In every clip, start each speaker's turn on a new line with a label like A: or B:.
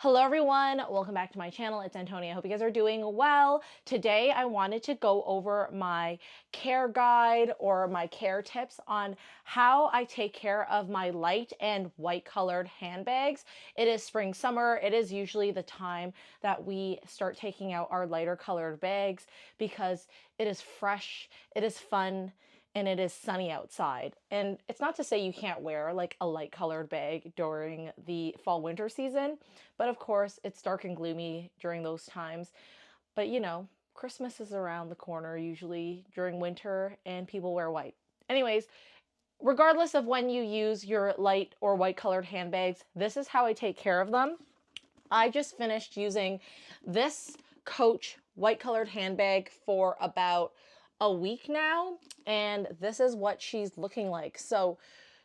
A: Hello everyone, welcome back to my channel. It's Antonia. I hope you guys are doing well. Today I wanted to go over my care guide or my care tips on how I take care of my light and white colored handbags. It is spring, summer. It is usually the time that we start taking out our lighter colored bags because it is fresh, it is fun, and it is sunny outside. And it's not to say you can't wear like a light colored bag during the fall winter season, but of course it's dark and gloomy during those times. But you know, Christmas is around the corner usually during winter and people wear white. Anyways, regardless of when you use your light or white colored handbags, this is how I take care of them. I just finished using this Coach white colored handbag for about a week now, and this is what she's looking like. So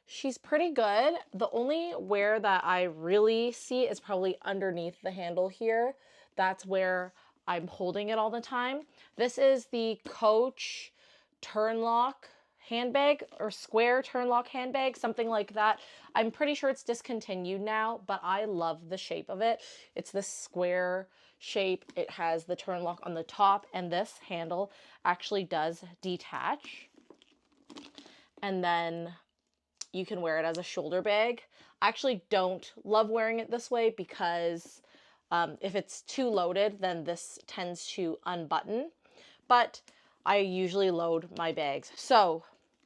A: she's pretty good. The only wear that I really see is probably underneath the handle here. That's where I'm holding it all the time. This is the Coach turn lock handbag or square turn lock handbag, something like that. I'm pretty sure it's discontinued now, but I love the shape of it. It's this square shape. It has the turn lock on the top, and this handle actually does detach. And then you can wear it as a shoulder bag. I actually don't love wearing it this way because if it's too loaded, then this tends to unbutton. But I usually load my bags. So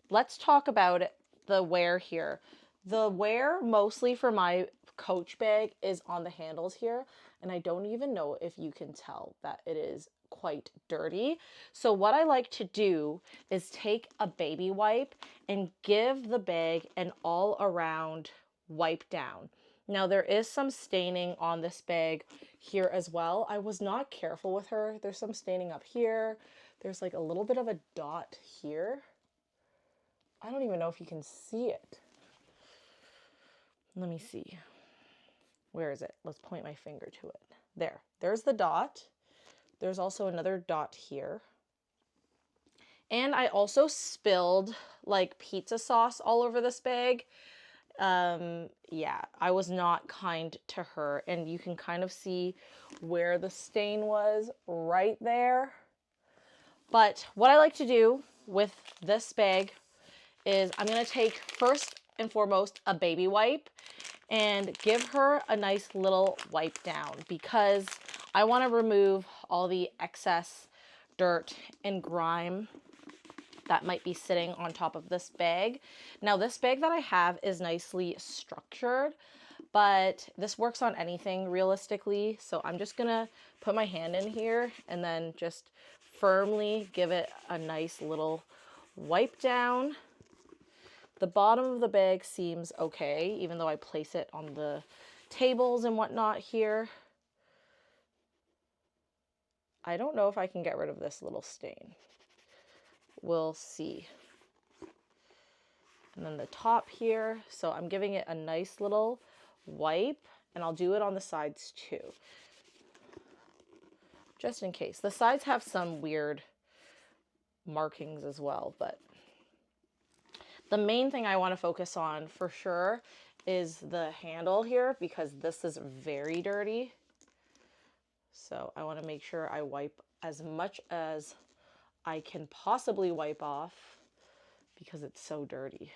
A: let's talk about the wear here. The wear mostly for my Coach bag is on the handles here, and I don't even know if you can tell that it is quite dirty. So what I like to do is take a baby wipe and give the bag an all around wipe down. Now there is some staining on this bag here as well. I was not careful with her. There's some staining up here. There's like a little bit of a dot here. I don't even know if you can see it. Let me see. Where is it? Let's point my finger to it. There's the dot. There's also another dot here. And I also spilled like pizza sauce all over this bag. Yeah, I was not kind to her, and you can kind of see where the stain was right there. But what I like to do with this bag is I'm going to take first and foremost a baby wipe and give her a nice little wipe down because I want to remove all the excess dirt and grime that might be sitting on top of this bag. Now this bag that I have is nicely structured, but this works on anything realistically. So I'm just gonna put my hand in here and then just firmly give it a nice little wipe down. The bottom of the bag seems okay, even though I place it on the tables and whatnot here. I don't know if I can get rid of this little stain. We'll see. And then the top here. So I'm giving it a nice little wipe, and I'll do it on the sides too, just in case. The sides have some weird markings as well, but the main thing I want to focus on for sure is the handle here because this is very dirty. So I want to make sure I wipe as much as I can possibly wipe off because it's so dirty.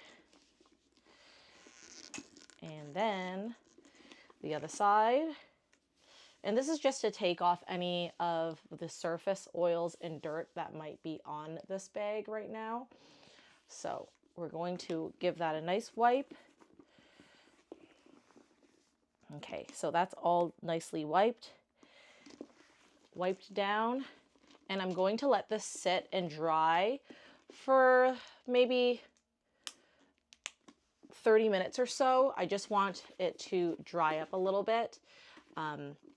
A: And then the other side. And this is just to take off any of the surface oils and dirt that might be on this bag right now. So we're going to give that a nice wipe. Okay, so that's all nicely wiped down. And I'm going to let this sit and dry for maybe 30 minutes or so. I just want it to dry up a little bit,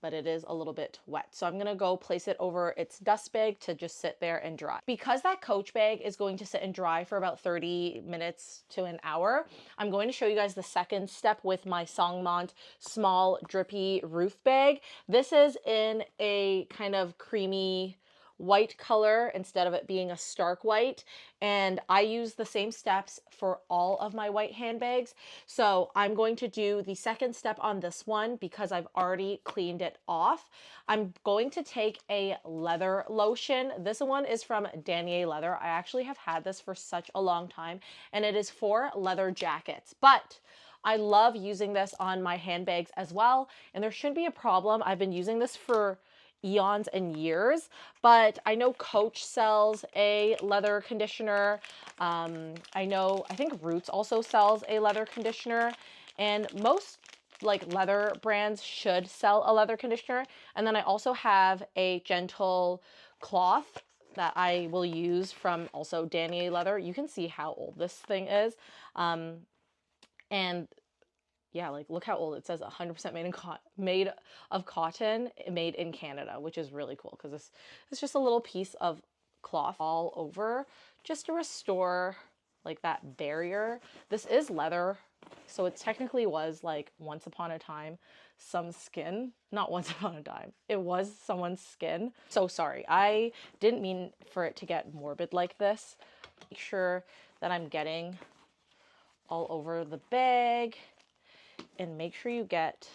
A: but it is a little bit wet. So I'm gonna go place it over its dust bag to just sit there and dry. Because that Coach bag is going to sit and dry for about 30 minutes to an hour, I'm going to show you guys the second step with my Songmont small drippy roof bag. This is in a kind of creamy white color instead of it being a stark white. And I use the same steps for all of my white handbags. So I'm going to do the second step on this one because I've already cleaned it off. I'm going to take a leather lotion. This one is from Danier Leather. I actually have had this for such a long time, and it is for leather jackets. But I love using this on my handbags as well, and there shouldn't be a problem. I've been using this for eons and years, but I know Coach sells a leather conditioner. I think Roots also sells a leather conditioner, and most like leather brands should sell a leather conditioner. And then I also have a gentle cloth that I will use from also Danier Leather. You can see how old this thing is. And yeah, like look how old it says. 100% made of cotton, made in Canada, which is really cool because this is just a little piece of cloth all over just to restore like that barrier. This is leather, so it technically was like once upon a time some skin. Not once upon a time. It was someone's skin. So sorry. I didn't mean for it to get morbid like this. Make sure that I'm getting all over the bag, and make sure you get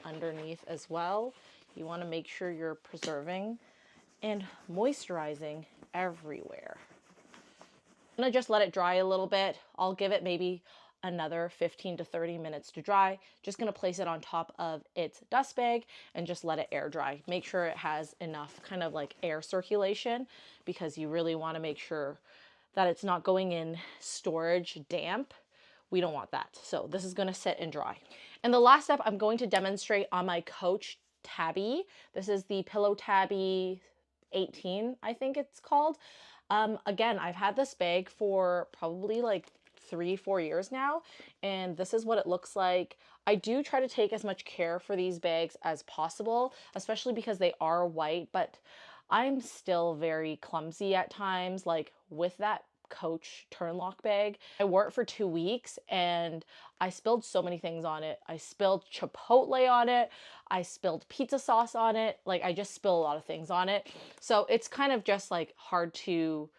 A: underneath as well. You want to make sure you're preserving and moisturizing everywhere. I'm going to just let it dry a little bit. I'll give it maybe another 15 to 30 minutes to dry. Just going to place it on top of its dust bag and just let it air dry. Make sure it has enough kind of like air circulation, because you really want to make sure that it's not going in storage damp. We don't want that. So this is going to sit and dry. And the last step I'm going to demonstrate on my Coach Tabby. This is the Pillow Tabby 18, I think it's called. Again, I've had this bag for probably like 3-4 years now, and this is what it looks like. I do try to take as much care for these bags as possible, especially because they are white, but I'm still very clumsy at times, like with that Coach Turnlock bag. I wore it for 2 weeks and I spilled so many things on it. I spilled Chipotle on it. I spilled pizza sauce on it. Like I just spill a lot of things on it. So it's kind of just like hard to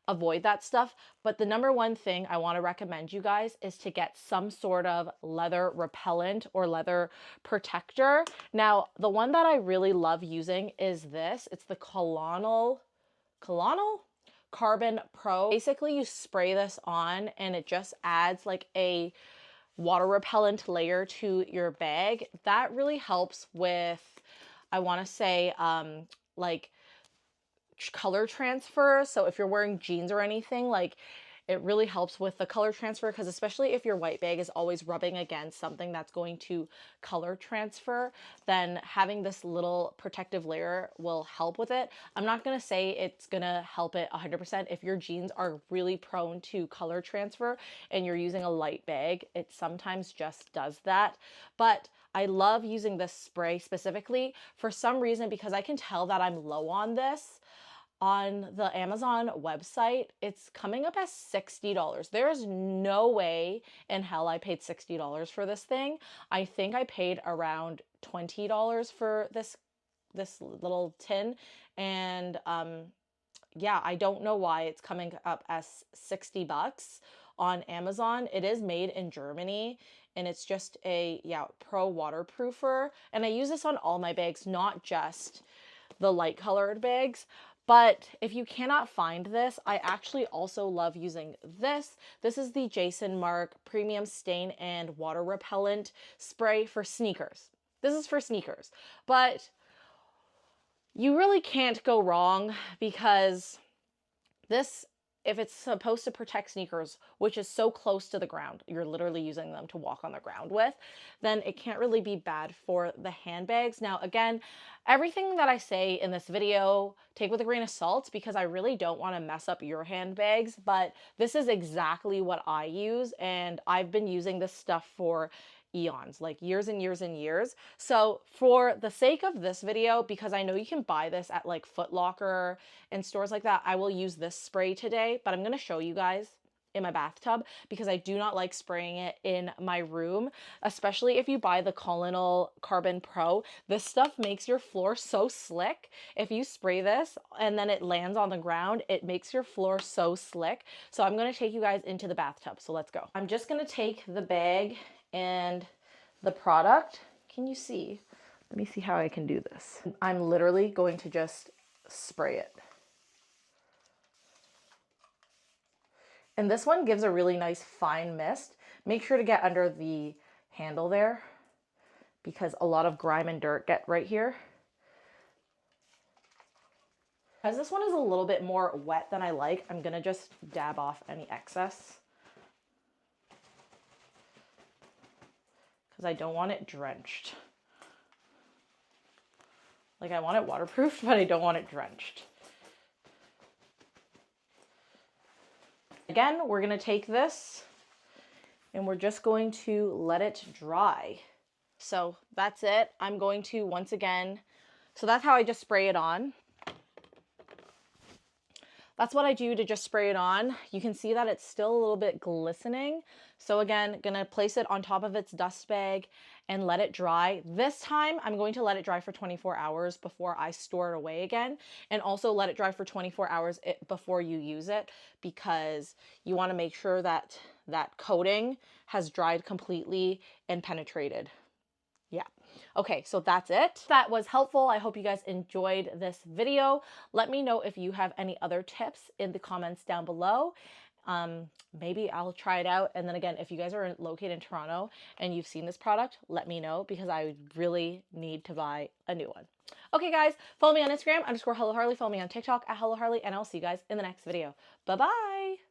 A: avoid that stuff. But the number one thing I want to recommend you guys is to get some sort of leather repellent or leather protector. Now, the one that I really love using is this. It's the Colonel Carbon Pro. Basically, you spray this on and it just adds like a water repellent layer to your bag. That really helps with, I want to say, like color transfer. So if you're wearing jeans or anything, like it really helps with the color transfer, because especially if your white bag is always rubbing against something that's going to color transfer, then having this little protective layer will help with it. I'm not going to say it's going to help it 100%. If your jeans are really prone to color transfer and you're using a light bag, it sometimes just does that. But I love using this spray specifically for some reason, because I can tell that I'm low on this. On the Amazon website, it's coming up as $60. There is no way in hell I paid $60 for this thing. I think I paid around $20 for this little tin. And yeah, I don't know why it's coming up as $60 on Amazon. It is made in Germany, and it's just a pro waterproofer. And I use this on all my bags, not just the light colored bags. But if you cannot find this, I actually also love using this. This is the Jason Mark Premium Stain and Water Repellent Spray for sneakers. This is for sneakers. But you really can't go wrong, because this, if it's supposed to protect sneakers, which is so close to the ground, you're literally using them to walk on the ground with, then it can't really be bad for the handbags. Now, again, everything that I say in this video, take with a grain of salt, because I really don't want to mess up your handbags, but this is exactly what I use, and I've been using this stuff for eons, like years and years and years. So for the sake of this video, because I know you can buy this at like Foot Locker and stores like that, I will use this spray today, but I'm going to show you guys. in my bathtub because I do not like spraying it in my room, especially if you buy the Colonel Carbon Pro. This stuff makes your floor so slick. If you spray this and then it lands on the ground, it makes your floor so slick. So I'm going to take you guys into the bathtub. So let's go. I'm just going to take the bag and the product. Can you see? Let me see how I can do this. I'm literally going to just spray it. And this one gives a really nice fine mist. Make sure to get under the handle there because a lot of grime and dirt get right here. As this one is a little bit more wet than I like, I'm gonna just dab off any excess because I don't want it drenched. Like, I want it waterproof, but I don't want it drenched. Again, we're gonna take this and we're just going to let it dry. So that's it. I'm going to once again, so that's how I just spray it on. That's what I do to just spray it on. You can see that it's still a little bit glistening. So again, gonna place it on top of its dust bag and let it dry. This time, I'm going to let it dry for 24 hours before I store it away again. And also let it dry for 24 hours before you use it because you wanna make sure that that coating has dried completely and penetrated. Yeah. Okay, so that's it. That was helpful. I hope you guys enjoyed this video. Let me know if you have any other tips in the comments down below. Maybe I'll try it out. And then again, if you guys are located in Toronto and you've seen this product, let me know because I really need to buy a new one. Okay, guys, follow me on Instagram _Hello Harley. Follow me on TikTok @Hello Harley, and I'll see you guys in the next video. Bye-bye.